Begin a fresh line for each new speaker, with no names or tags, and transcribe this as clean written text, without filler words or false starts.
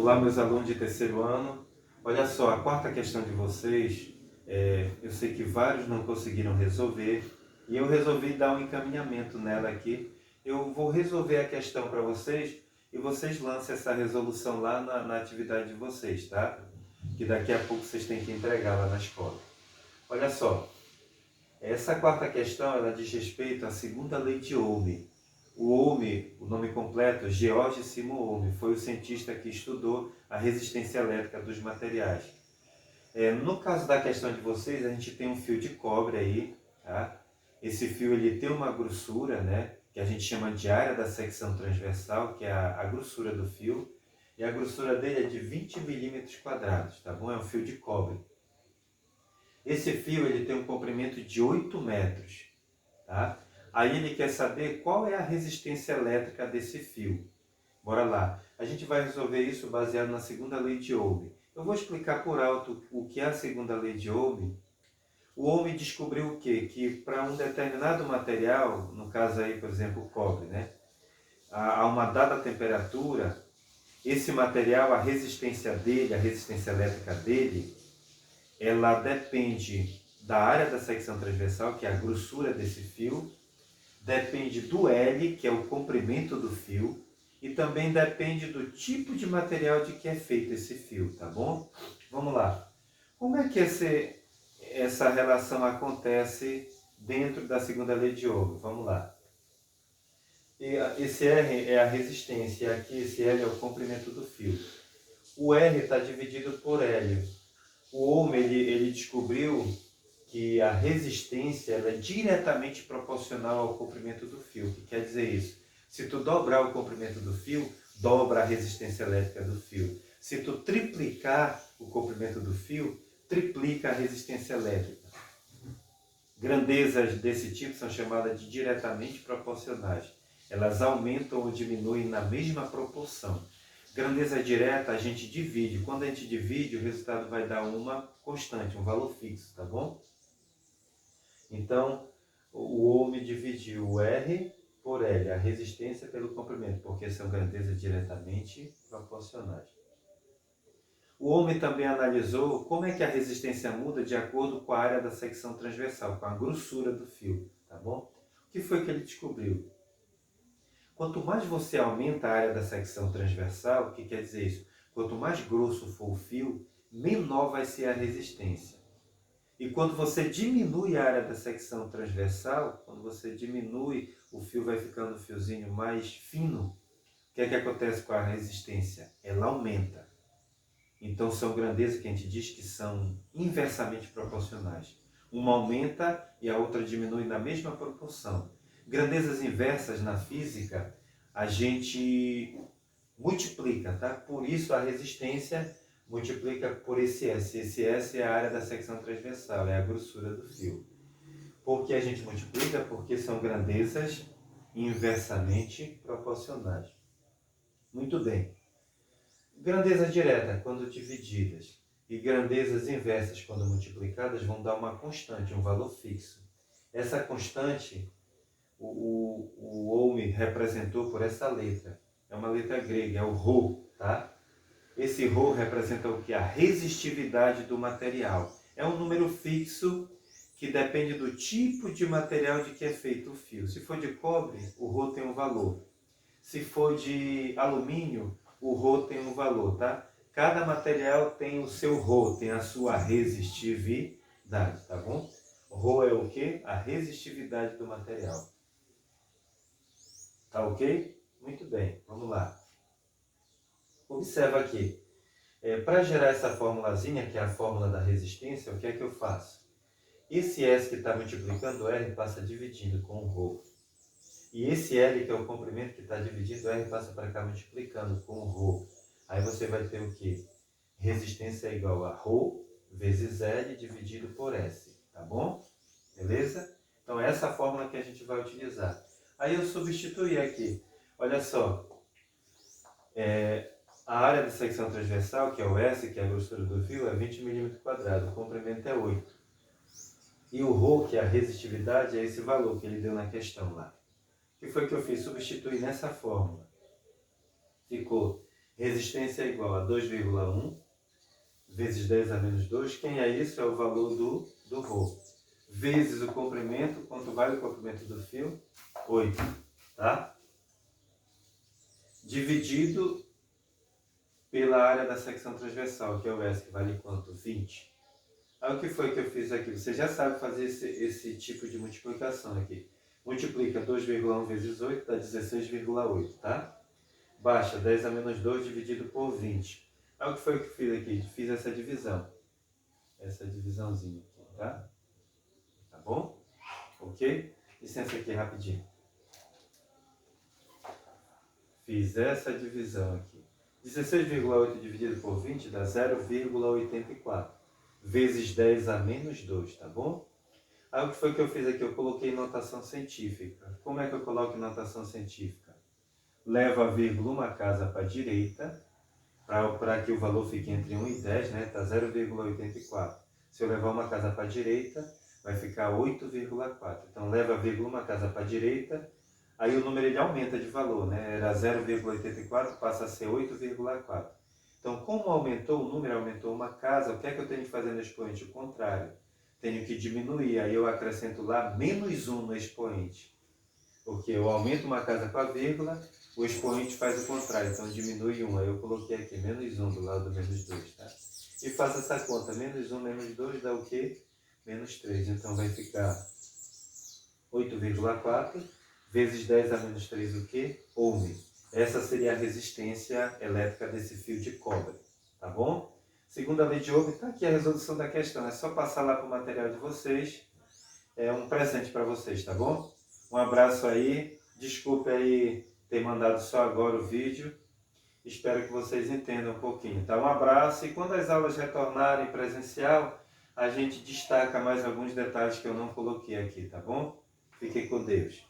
Olá, meus alunos de terceiro ano. Olha só, a quarta questão de vocês, eu sei que vários não conseguiram resolver e eu resolvi dar um encaminhamento nela aqui. Eu vou resolver a questão para vocês e vocês lancem essa resolução lá na atividade de vocês, tá? Que daqui a pouco vocês têm que entregar lá na escola. Olha só, essa quarta questão ela diz respeito à segunda lei de Ohm. O Ohm, o nome completo, George Simon Ohm, foi o cientista que estudou a resistência elétrica dos materiais. No caso da questão de vocês, a gente tem um fio de cobre aí, tá? Esse fio ele tem uma grossura, né, que a gente chama de área da secção transversal, que é a grossura do fio, e a grossura dele é de 20 milímetros quadrados, tá bom? É um fio de cobre. Esse fio ele tem um comprimento de 8 metros, tá? Aí ele quer saber qual é a resistência elétrica desse fio. Bora lá. A gente vai resolver isso baseado na segunda lei de Ohm. Eu vou explicar por alto o que é a segunda lei de Ohm. O Ohm descobriu o quê? Que para um determinado material, no caso aí, por exemplo, o cobre, né? A uma dada temperatura, esse material, a resistência dele, a resistência elétrica dele, ela depende da área da secção transversal, que é a grossura desse fio, depende do L, que é o comprimento do fio, e também depende do tipo de material de que é feito esse fio, tá bom? Vamos lá. Como é que essa relação acontece dentro da segunda lei de Ohm? Vamos lá. Esse R é a resistência, e aqui esse L é o comprimento do fio. O R está dividido por L. O Ohm ele descobriu que a resistência ela é diretamente proporcional ao comprimento do fio. O que quer dizer isso? Se tu dobrar o comprimento do fio, dobra a resistência elétrica do fio. Se tu triplicar o comprimento do fio, triplica a resistência elétrica. Grandezas desse tipo são chamadas de diretamente proporcionais. Elas aumentam ou diminuem na mesma proporção. Grandeza direta a gente divide. Quando a gente divide, o resultado vai dar uma constante, um valor fixo, tá bom? Então, o Ohm dividiu o R por L, a resistência pelo comprimento, porque são grandezas diretamente proporcionais. O Ohm também analisou como é que a resistência muda de acordo com a área da secção transversal, com a grossura do fio, tá bom? O que foi que ele descobriu? Quanto mais você aumenta a área da secção transversal, o que quer dizer isso? Quanto mais grosso for o fio, menor vai ser a resistência. E quando você diminui a área da secção transversal, quando você diminui, o fio vai ficando um fiozinho mais fino. O que é que acontece com a resistência? Ela aumenta. Então são grandezas que a gente diz que são inversamente proporcionais. Uma aumenta e a outra diminui na mesma proporção. Grandezas inversas na física a gente multiplica, tá? Por isso a resistência multiplica por esse S. Esse S é a área da secção transversal, é a grossura do fio. Por que a gente multiplica? Porque são grandezas inversamente proporcionais. Muito bem. Grandezas diretas, quando divididas, e grandezas inversas, quando multiplicadas, vão dar uma constante, um valor fixo. Essa constante, o Ohm representou por essa letra. É uma letra grega, é o Rho, tá? Esse Rho representa o que? A resistividade do material. É um número fixo que depende do tipo de material de que é feito o fio. Se for de cobre, o Rho tem um valor. Se for de alumínio, o Rho tem um valor, tá? Cada material tem o seu Rho, tem a sua resistividade, tá bom? Rho é o quê? A resistividade do material. Tá ok? Muito bem, vamos lá. Observa aqui. Para gerar essa formulazinha, que é a fórmula da resistência, o que é que eu faço? Esse S que está multiplicando o R passa dividindo com o Rho. E esse L, que é o comprimento que está dividindo, o R passa para cá multiplicando com o Rho. Aí você vai ter o quê? Resistência é igual a Rho vezes L dividido por S. Tá bom? Beleza? Então essa é a fórmula que a gente vai utilizar. Aí eu substituí aqui. Olha só. A área da secção transversal, que é o S, que é a grossura do fio, é 20 milímetros quadrados. O comprimento é 8. E o Rho, que é a resistividade, é esse valor que ele deu na questão lá. O que foi que eu fiz? Substituir nessa fórmula. Ficou Resistência é igual a 2,1 vezes 10 a menos 2. Quem é isso? É o valor do Rho. Vezes o comprimento. Quanto vale o comprimento do fio? 8. Tá? Dividido pela área da secção transversal, que é o S, que vale quanto? 20. Aí o que foi que eu fiz aqui? Você já sabe fazer esse tipo de multiplicação aqui. Multiplica 2,1 vezes 8, dá 16,8, tá? Baixa 10 a menos 2 dividido por 20. Aí o que foi que eu fiz aqui? Fiz essa divisão. Essa divisãozinha aqui, tá? Tá bom? Ok? Licença aqui rapidinho. Fiz essa divisão aqui. 16,8 dividido por 20 dá 0,84. Vezes 10 a menos 2, tá bom? Aí o que foi que eu fiz aqui? Eu coloquei notação científica. Como é que eu coloco notação científica? Leva a vírgula uma casa para a direita, para que o valor fique entre 1 e 10, né? Está 0,84. Se eu levar uma casa para a direita, vai ficar 8,4. Então, leva a vírgula uma casa para a direita, aí o número ele aumenta de valor, né? Era 0,84, passa a ser 8,4. Então, como aumentou o número, aumentou uma casa, o que é que eu tenho que fazer no expoente? O contrário. Tenho que diminuir, aí eu acrescento lá menos 1 no expoente. Porque eu aumento uma casa com a vírgula, o expoente faz o contrário, então diminui 1. Aí eu coloquei aqui menos 1 do lado do menos 2, tá? E faço essa conta, menos 1 menos 2 dá o quê? Menos 3. Então vai ficar 8,4 vezes 10 a menos 3 o quê? Ohm. Essa seria a resistência elétrica desse fio de cobre, tá bom? Segunda lei de Ohm, está aqui a resolução da questão. É só passar lá para o material de vocês. É um presente para vocês, tá bom? Um abraço aí. Desculpe aí ter mandado só agora o vídeo. Espero que vocês entendam um pouquinho, tá? Um abraço e quando as aulas retornarem presencial, a gente destaca mais alguns detalhes que eu não coloquei aqui, tá bom? Fiquem com Deus.